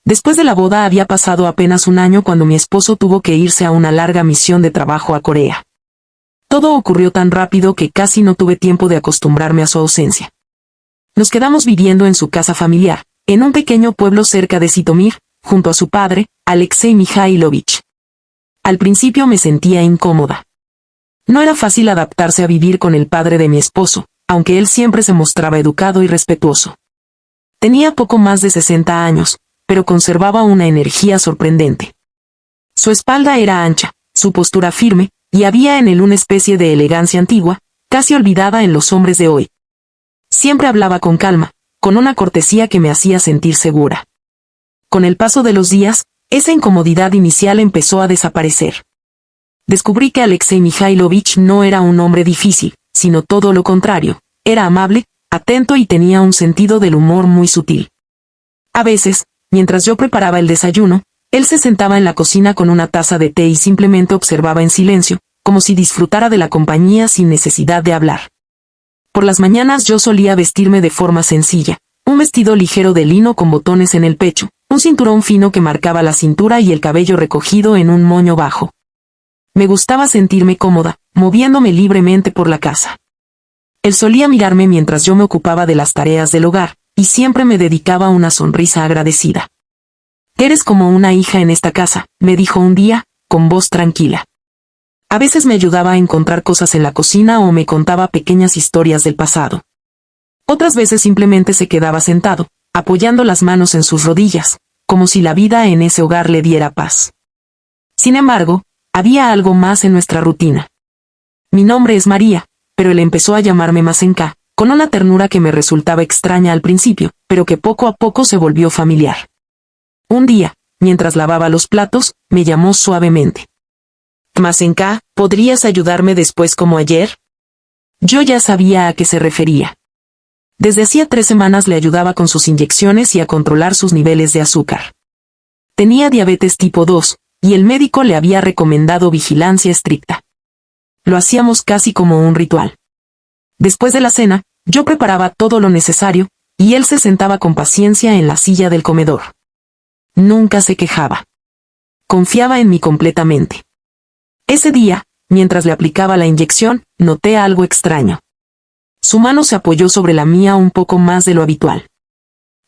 Después de la boda había pasado apenas un año cuando mi esposo tuvo que irse a una larga misión de trabajo a Corea. Todo ocurrió tan rápido que casi no tuve tiempo de acostumbrarme a su ausencia. Nos quedamos viviendo en su casa familiar, en un pequeño pueblo cerca de Zitomir, junto a su padre, Alexei Mikhailovich. Al principio me sentía incómoda. No era fácil adaptarse a vivir con el padre de mi esposo, aunque él siempre se mostraba educado y respetuoso. Tenía poco más de 60 años, pero conservaba una energía sorprendente. Su espalda era ancha, su postura firme, y había en él una especie de elegancia antigua, casi olvidada en los hombres de hoy. Siempre hablaba con calma, con una cortesía que me hacía sentir segura. Con el paso de los días, esa incomodidad inicial empezó a desaparecer. Descubrí que Alexei Mikhailovich no era un hombre difícil, sino todo lo contrario, era amable, atento y tenía un sentido del humor muy sutil. A veces, mientras yo preparaba el desayuno, él se sentaba en la cocina con una taza de té y simplemente observaba en silencio, como si disfrutara de la compañía sin necesidad de hablar. Por las mañanas yo solía vestirme de forma sencilla, un vestido ligero de lino con botones en el pecho, un cinturón fino que marcaba la cintura y el cabello recogido en un moño bajo. Me gustaba sentirme cómoda, moviéndome libremente por la casa. Él solía mirarme mientras yo me ocupaba de las tareas del hogar, y siempre me dedicaba una sonrisa agradecida. «Eres como una hija en esta casa», me dijo un día, con voz tranquila. A veces me ayudaba a encontrar cosas en la cocina o me contaba pequeñas historias del pasado. Otras veces simplemente se quedaba sentado, apoyando las manos en sus rodillas, como si la vida en ese hogar le diera paz. Sin embargo, había algo más en nuestra rutina. Mi nombre es María, pero él empezó a llamarme Masenka, con una ternura que me resultaba extraña al principio, pero que poco a poco se volvió familiar. Un día, mientras lavaba los platos, me llamó suavemente. «Masenka, ¿podrías ayudarme después como ayer?» Yo ya sabía a qué se refería. Desde hacía 3 semanas le ayudaba con sus inyecciones y a controlar sus niveles de azúcar. Tenía diabetes tipo 2, y el médico le había recomendado vigilancia estricta. Lo hacíamos casi como un ritual. Después de la cena, yo preparaba todo lo necesario, y él se sentaba con paciencia en la silla del comedor. Nunca se quejaba. Confiaba en mí completamente. Ese día, mientras le aplicaba la inyección, noté algo extraño. Su mano se apoyó sobre la mía un poco más de lo habitual.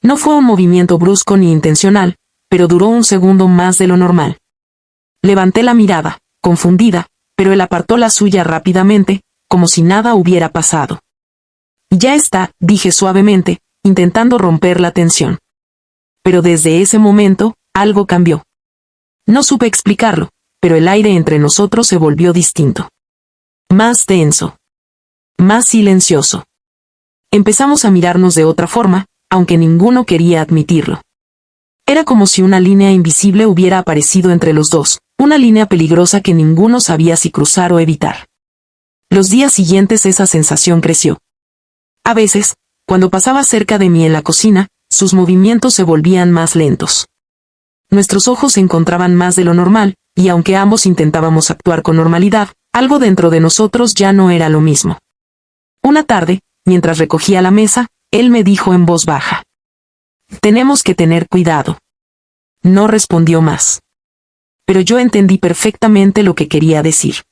No fue un movimiento brusco ni intencional, pero duró un segundo más de lo normal. Levanté la mirada, confundida, pero él apartó la suya rápidamente, como si nada hubiera pasado. «Ya está», dije suavemente, intentando romper la tensión. Pero desde ese momento, algo cambió. No supe explicarlo, pero el aire entre nosotros se volvió distinto. Más tenso. Más silencioso. Empezamos a mirarnos de otra forma, aunque ninguno quería admitirlo. Era como si una línea invisible hubiera aparecido entre los dos, una línea peligrosa que ninguno sabía si cruzar o evitar. Los días siguientes esa sensación creció. A veces, cuando pasaba cerca de mí en la cocina, sus movimientos se volvían más lentos. Nuestros ojos se encontraban más de lo normal, y aunque ambos intentábamos actuar con normalidad, algo dentro de nosotros ya no era lo mismo. Una tarde, mientras recogía la mesa, él me dijo en voz baja: «Tenemos que tener cuidado». No respondió más. Pero yo entendí perfectamente lo que quería decir.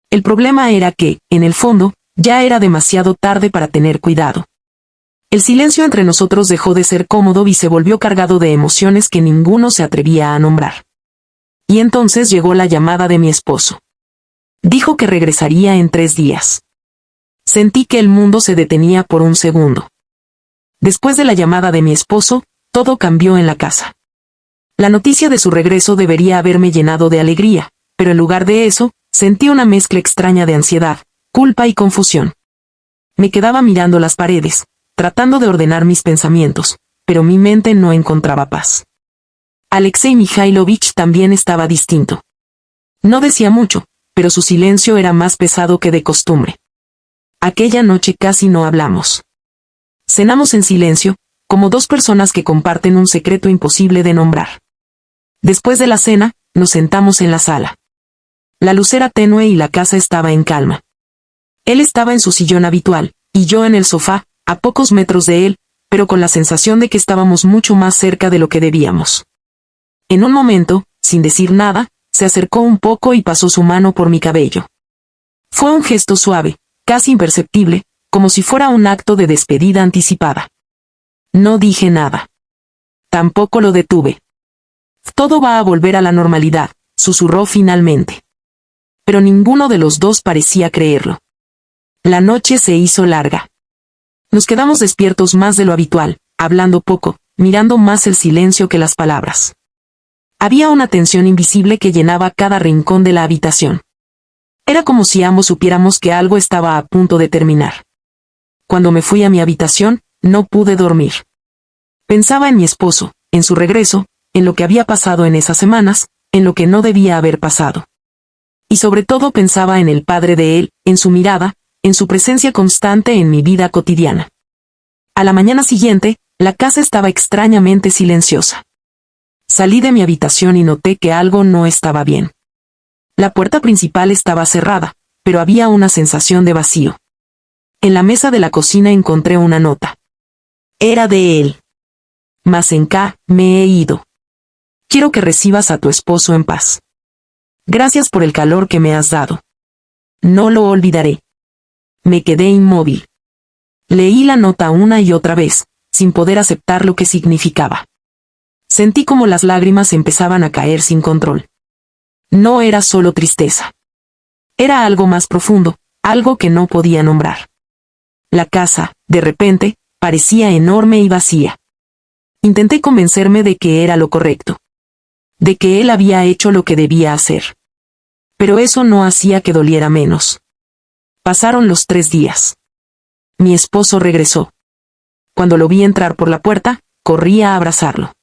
El problema era que, en el fondo, ya era demasiado tarde para tener cuidado. El silencio entre nosotros dejó de ser cómodo y se volvió cargado de emociones que ninguno se atrevía a nombrar. Y entonces llegó la llamada de mi esposo. Dijo que regresaría en 3 días. Sentí que el mundo se detenía por un segundo. Después de la llamada de mi esposo, todo cambió en la casa. La noticia de su regreso debería haberme llenado de alegría, pero en lugar de eso, sentí una mezcla extraña de ansiedad, culpa y confusión. Me quedaba mirando las paredes, tratando de ordenar mis pensamientos, pero mi mente no encontraba paz. Alexei Mikhailovich también estaba distinto. No decía mucho, pero su silencio era más pesado que de costumbre. Aquella noche casi no hablamos. Cenamos en silencio, como 2 personas que comparten un secreto imposible de nombrar. Después de la cena, nos sentamos en la sala. La luz era tenue y la casa estaba en calma. Él estaba en su sillón habitual, y yo en el sofá, a pocos metros de él, pero con la sensación de que estábamos mucho más cerca de lo que debíamos. En un momento, sin decir nada, se acercó un poco y pasó su mano por mi cabello. Fue un gesto suave, casi imperceptible, como si fuera un acto de despedida anticipada. No dije nada. Tampoco lo detuve. Todo va a volver a la normalidad, susurró finalmente. Pero ninguno de los dos parecía creerlo. La noche se hizo larga. Nos quedamos despiertos más de lo habitual, hablando poco, mirando más el silencio que las palabras. Había una tensión invisible que llenaba cada rincón de la habitación. Era como si ambos supiéramos que algo estaba a punto de terminar. Cuando me fui a mi habitación, no pude dormir. Pensaba en mi esposo, en su regreso, en lo que había pasado en esas semanas, en lo que no debía haber pasado. Y sobre todo pensaba en el padre de él, en su mirada, en su presencia constante en mi vida cotidiana. A la mañana siguiente, la casa estaba extrañamente silenciosa. Salí de mi habitación y noté que algo no estaba bien. La puerta principal estaba cerrada, pero había una sensación de vacío. En la mesa de la cocina encontré una nota. Era de él. Masenka, me he ido. Quiero que recibas a tu esposo en paz. Gracias por el calor que me has dado. No lo olvidaré. Me quedé inmóvil. Leí la nota una y otra vez, sin poder aceptar lo que significaba. Sentí como las lágrimas empezaban a caer sin control. No era solo tristeza. Era algo más profundo, algo que no podía nombrar. La casa, de repente, parecía enorme y vacía. Intenté convencerme de que era lo correcto. De que él había hecho lo que debía hacer. Pero eso no hacía que doliera menos. Pasaron los 3 días. Mi esposo regresó. Cuando lo vi entrar por la puerta, corrí a abrazarlo.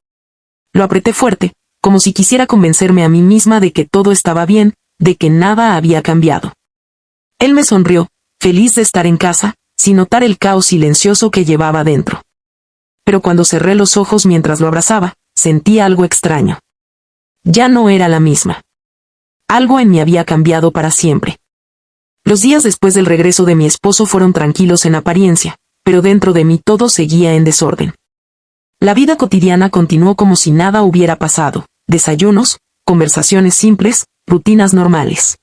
Lo apreté fuerte, como si quisiera convencerme a mí misma de que todo estaba bien, de que nada había cambiado. Él me sonrió, feliz de estar en casa, sin notar el caos silencioso que llevaba dentro. Pero cuando cerré los ojos mientras lo abrazaba, sentí algo extraño. Ya no era la misma. Algo en mí había cambiado para siempre. Los días después del regreso de mi esposo fueron tranquilos en apariencia, pero dentro de mí todo seguía en desorden. La vida cotidiana continuó como si nada hubiera pasado, desayunos, conversaciones simples, rutinas normales.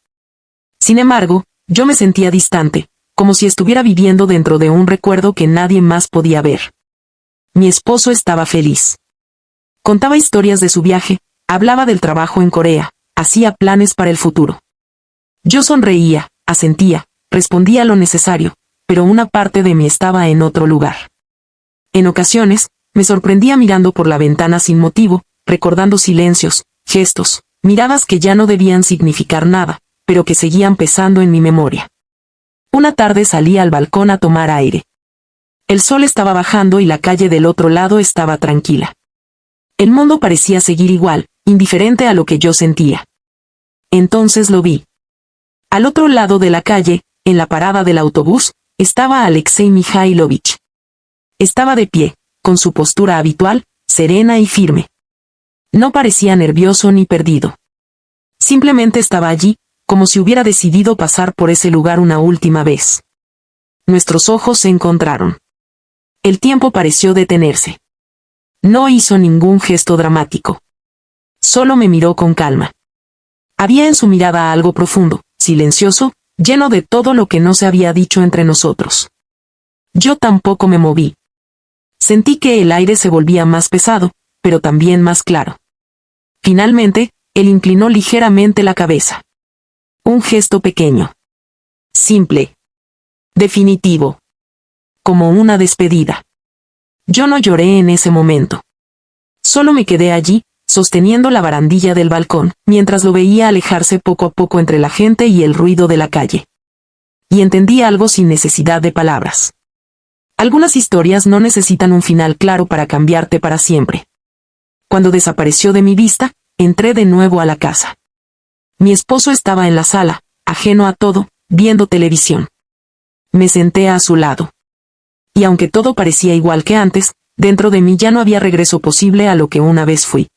Sin embargo, yo me sentía distante, como si estuviera viviendo dentro de un recuerdo que nadie más podía ver. Mi esposo estaba feliz. Contaba historias de su viaje, hablaba del trabajo en Corea, hacía planes para el futuro. Yo sonreía, asentía, respondía lo necesario, pero una parte de mí estaba en otro lugar. En ocasiones, me sorprendía mirando por la ventana sin motivo, recordando silencios, gestos, miradas que ya no debían significar nada, pero que seguían pesando en mi memoria. Una tarde salí al balcón a tomar aire. El sol estaba bajando y la calle del otro lado estaba tranquila. El mundo parecía seguir igual, indiferente a lo que yo sentía. Entonces lo vi. Al otro lado de la calle, en la parada del autobús, estaba Alexei Mikhailovich. Estaba de pie, con su postura habitual, serena y firme. No parecía nervioso ni perdido. Simplemente estaba allí, como si hubiera decidido pasar por ese lugar una última vez. Nuestros ojos se encontraron. El tiempo pareció detenerse. No hizo ningún gesto dramático. Solo me miró con calma. Había en su mirada algo profundo, silencioso, lleno de todo lo que no se había dicho entre nosotros. Yo tampoco me moví. Sentí que el aire se volvía más pesado, pero también más claro. Finalmente, él inclinó ligeramente la cabeza. Un gesto pequeño. Simple. Definitivo. Como una despedida. Yo no lloré en ese momento. Solo me quedé allí, sosteniendo la barandilla del balcón, mientras lo veía alejarse poco a poco entre la gente y el ruido de la calle. Y entendí algo sin necesidad de palabras. Algunas historias no necesitan un final claro para cambiarte para siempre. Cuando desapareció de mi vista, entré de nuevo a la casa. Mi esposo estaba en la sala, ajeno a todo, viendo televisión. Me senté a su lado. Y aunque todo parecía igual que antes, dentro de mí ya no había regreso posible a lo que una vez fui.